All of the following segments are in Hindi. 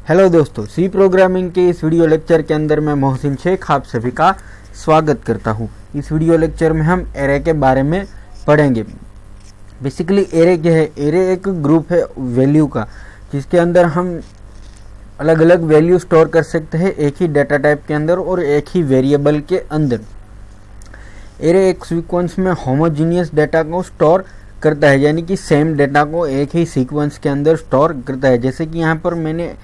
हेलो दोस्तों, सी प्रोग्रामिंग के इस वीडियो लेक्चर के अंदर मैं मोहसिन शेख आप सभी का स्वागत करता हूं। इस वीडियो लेक्चर में हम एरे के बारे में पढ़ेंगे। बेसिकली एरे क्या है? एरे एक ग्रुप है वैल्यू का, जिसके अंदर हम अलग अलग वैल्यू स्टोर कर सकते हैं एक ही डाटा टाइप के अंदर और एक ही वेरिएबल के अंदर। एरे एक सीक्वेंस में होमोजीनियस डाटा को स्टोर करता है, यानी कि सेम डाटा को एक ही सीक्वेंस के अंदर स्टोर करता है। जैसे कि यहाँ पर मैंने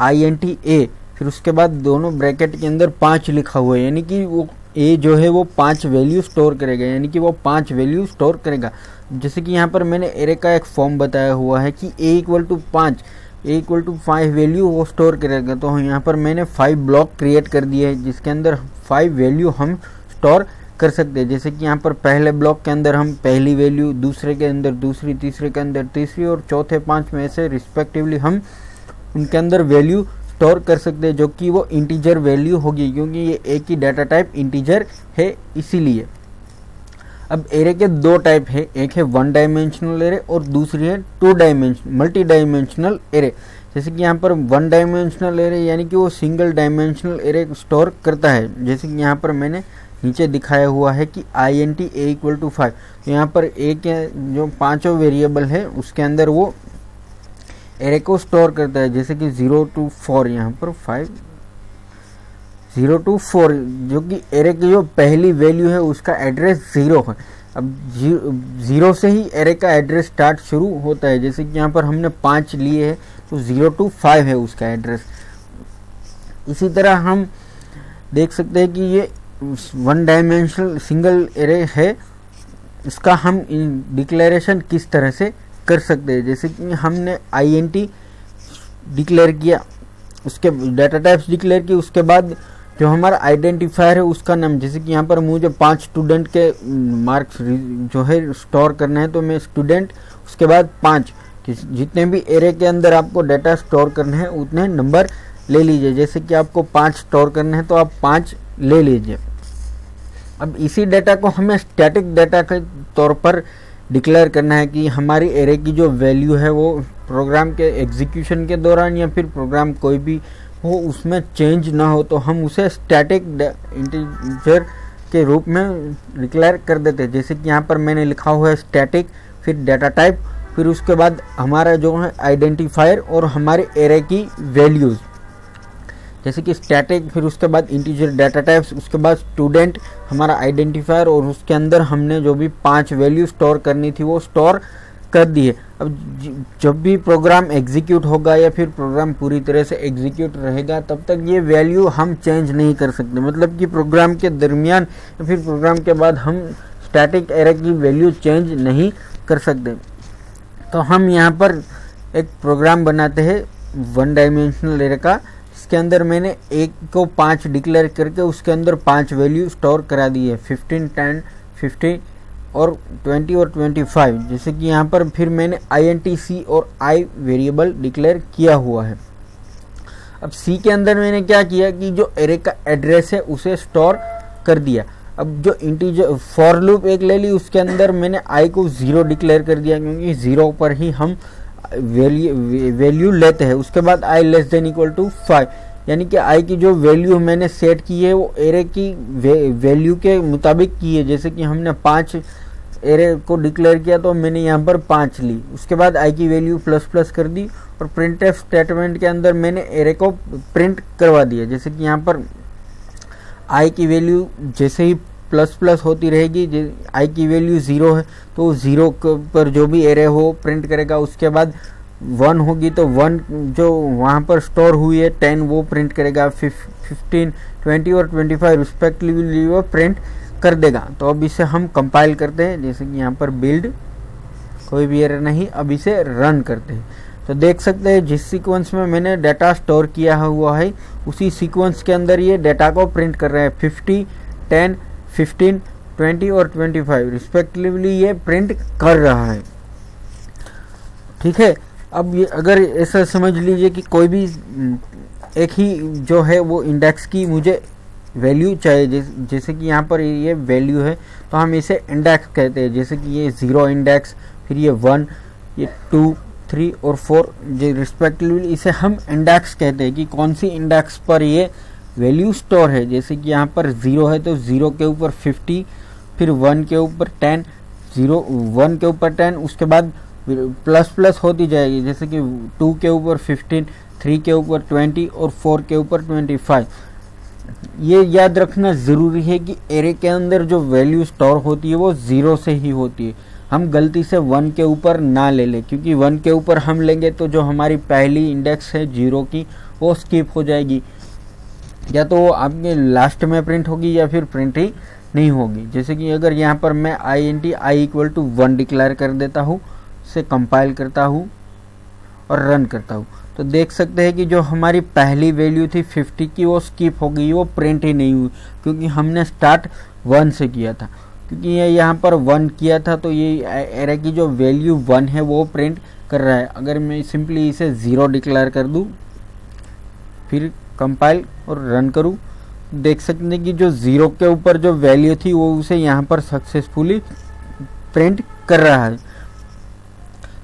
INT A, फिर उसके बाद दोनों ब्रैकेट के अंदर 5 लिखा हुआ है, यानी कि वो A जो है वो 5 वैल्यू स्टोर करेगा, यानी कि वो 5 वैल्यू स्टोर करेगा। जैसे कि यहाँ पर मैंने एरे का एक फॉर्म बताया हुआ है कि A = 5, A = 5 वैल्यू वो स्टोर करेगा। तो यहाँ पर मैंने 5 ब्लॉक क्रिएट कर दिए हैं, जिसके अंदर 5 वैल्यू हम स्टोर कर सकते हैं। जैसे कि यहाँ पर पहले ब्लॉक के अंदर हम पहली वैल्यू, दूसरे के अंदर दूसरी, तीसरे के अंदर तीसरी और चौथे 5 में से रिस्पेक्टिवली हम उनके अंदर वैल्यू स्टोर कर सकते हैं, जो कि वो इंटीजर वैल्यू होगी, क्योंकि ये एक ही डाटा टाइप इंटीजर है इसीलिए। अब एरे के दो टाइप है, एक है 1 डायमेंशनल एरे और दूसरी है मल्टी डायमेंशनल एरे। जैसे कि यहाँ पर 1 डायमेंशनल एरे यानी कि वो सिंगल डायमेंशनल एरे स्टोर करता है। जैसे कि यहाँ पर मैंने नीचे दिखाया हुआ है कि INT A = 5, तो यहाँ पर A के जो 5 वेरिएबल है उसके अंदर वो एरे को स्टोर करता है। जैसे कि 0 to 4, यहाँ पर 0 to 4, जो कि एरे की जो पहली वैल्यू है उसका एड्रेस 0 है। अब 0 से ही एरे का एड्रेस स्टार्ट शुरू होता है। जैसे कि यहाँ पर हमने 5 लिए हैं, तो 0 to 5 है उसका एड्रेस। इसी तरह हम देख सकते हैं कि ये 1 डायमेंशनल सिंगल एरे है, इसका हम डिक्लेरेशन किस तरह से कर सकते हैं। जैसे कि हमने INT डिक्लेयर किया, उसके डाटा टाइप्स डिक्लेयर किए, उसके बाद जो हमारा आइडेंटिफायर है उसका नाम, जैसे कि यहाँ पर मुझे 5 स्टूडेंट के मार्क्स जो है स्टोर करना है, तो मैं स्टूडेंट उसके बाद 5, जितने भी एरे के अंदर आपको डाटा स्टोर करना है उतने नंबर ले लीजिए। जैसे कि आपको 5 स्टोर करने हैं तो आप 5 ले लीजिए। अब इसी डाटा को हमें स्टैटिक डाटा के तौर पर डिक्लेयर करना है कि हमारी एरे की जो वैल्यू है वो प्रोग्राम के एग्जीक्यूशन के दौरान या फिर प्रोग्राम कोई भी हो उसमें चेंज ना हो, तो हम उसे स्टैटिक इंटीजर के रूप में डिक्लेयर कर देते हैं। जैसे कि यहाँ पर मैंने लिखा हुआ है स्टैटिक, फिर डाटा टाइप, फिर उसके बाद हमारा जो है आइडेंटिफायर और हमारे एरे की वैल्यूज़। जैसे कि स्टैटिक, फिर उसके बाद इंटीजर डाटा टाइप्स, उसके बाद स्टूडेंट हमारा आइडेंटिफायर, और उसके अंदर हमने जो भी 5 वैल्यू स्टोर करनी थी वो स्टोर कर दी है। अब जब भी प्रोग्राम एग्जीक्यूट होगा या फिर प्रोग्राम पूरी तरह से एग्जीक्यूट रहेगा, तब तक ये वैल्यू हम चेंज नहीं कर सकते। मतलब कि प्रोग्राम के दरमियान या फिर प्रोग्राम के बाद हम स्टैटिक एरे की वैल्यू चेंज नहीं कर सकते। तो हम यहाँ पर एक प्रोग्राम बनाते हैं 1 डायमेंशनल एरे का। इसके अंदर मैंने 1 को 5 डिक्लेयर करके उसके अंदर 5 वैल्यू स्टोर करा दी है, 15, 10, 50 और 20 और 25। जैसे कि यहाँ पर फिर मैंने INT C और I वेरिएबल डिक्लेयर किया हुआ है। अब C के अंदर मैंने क्या किया कि जो एरे का एड्रेस है उसे स्टोर कर दिया। अब जो इंटीजर फॉर लूप एक ले ली, उसके अंदर मैंने I को 0 डिक्लेयर कर दिया, क्योंकि 0 पर ही हम वैल्यू लेते हैं। उसके बाद I <= 5, यानी कि I की जो वैल्यू मैंने सेट की है वो एरे की वैल्यू के मुताबिक की है। जैसे कि हमने 5 एरे को डिक्लेयर किया, तो मैंने यहाँ पर 5 ली। उसके बाद I की वैल्यू ++ कर दी और printf स्टेटमेंट के अंदर मैंने एरे को प्रिंट करवा दिया। जैसे कि यहाँ पर I की वैल्यू जैसे ही ++ होती रहेगी, I की वैल्यू 0 है तो 0 पर जो भी एरे हो प्रिंट करेगा। उसके बाद 1 होगी तो 1 जो वहाँ पर स्टोर हुई है 10 वो प्रिंट करेगा, 15, 20 और 25 रिस्पेक्टिवली वो प्रिंट कर देगा। तो अब इसे हम कंपाइल करते हैं। जैसे कि यहाँ पर बिल्ड, कोई भी एरर नहीं, अब इसे रन करते हैं। तो देख सकते हैं जिस सीक्वेंस में मैंने डाटा स्टोर किया हुआ है उसी सीक्वेंस के अंदर ये डाटा को प्रिंट कर रहा है। 50, 10, 15, 20 और 25 रिस्पेक्टिवली ये प्रिंट कर रहा है। ठीक है। अब ये अगर ऐसा समझ लीजिए कि कोई भी एक ही जो है वो इंडेक्स की मुझे वैल्यू चाहिए, जैसे कि यहाँ पर ये वैल्यू है तो हम इसे इंडेक्स कहते हैं। जैसे कि ये 0 इंडेक्स, फिर ये 1, ये 2, 3 और 4 जो रिस्पेक्टिवली, इसे हम इंडेक्स कहते हैं कि कौन सी इंडेक्स पर ये वैल्यू स्टोर है। जैसे कि यहाँ पर 0 है तो 0 के ऊपर 50, फिर 1 के ऊपर 10, 1 के ऊपर 10, उसके बाद प्लस प्लस होती जाएगी। जैसे कि 2 के ऊपर 15, 3 के ऊपर 20 और 4 के ऊपर 25। ये याद रखना ज़रूरी है कि एरे के अंदर जो वैल्यू स्टोर होती है वो 0 से ही होती है। हम गलती से 1 के ऊपर ना ले लें, क्योंकि 1 के ऊपर हम लेंगे तो जो हमारी पहली इंडेक्स है 0 की वो स्किप हो जाएगी, या तो वो आपके लास्ट में प्रिंट होगी या फिर प्रिंट ही नहीं होगी। जैसे कि अगर यहाँ पर मैं i=1 डिक्लेयर कर देता हूँ, से कंपाइल करता हूँ और रन करता हूँ, तो देख सकते हैं कि जो हमारी पहली वैल्यू थी 50 की वो स्किप हो गई, वो प्रिंट ही नहीं हुई, क्योंकि हमने स्टार्ट 1 से किया था। क्योंकि ये यहाँ पर 1 किया था तो ये एरे की जो वैल्यू 1 है वो प्रिंट कर रहा है। अगर मैं सिंपली इसे 0 डिक्लेयर कर दूँ, फिर कंपाइल और रन करूँ, देख सकते हैं कि जो 0 के ऊपर जो वैल्यू थी वो उसे यहाँ पर सक्सेसफुली प्रिंट कर रहा है।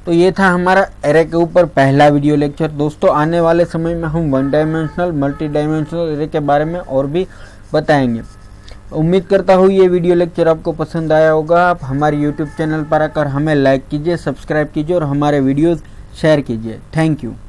तो ये था हमारा एरे के ऊपर पहला वीडियो लेक्चर। दोस्तों, आने वाले समय में हम 1 डायमेंशनल, मल्टी डायमेंशनल एरे के बारे में और भी बताएंगे। उम्मीद करता हूँ ये वीडियो लेक्चर आपको पसंद आया होगा। आप हमारे यूट्यूब चैनल पर आकर हमें लाइक कीजिए, सब्सक्राइब कीजिए और हमारे वीडियोज़ शेयर कीजिए। Thank you.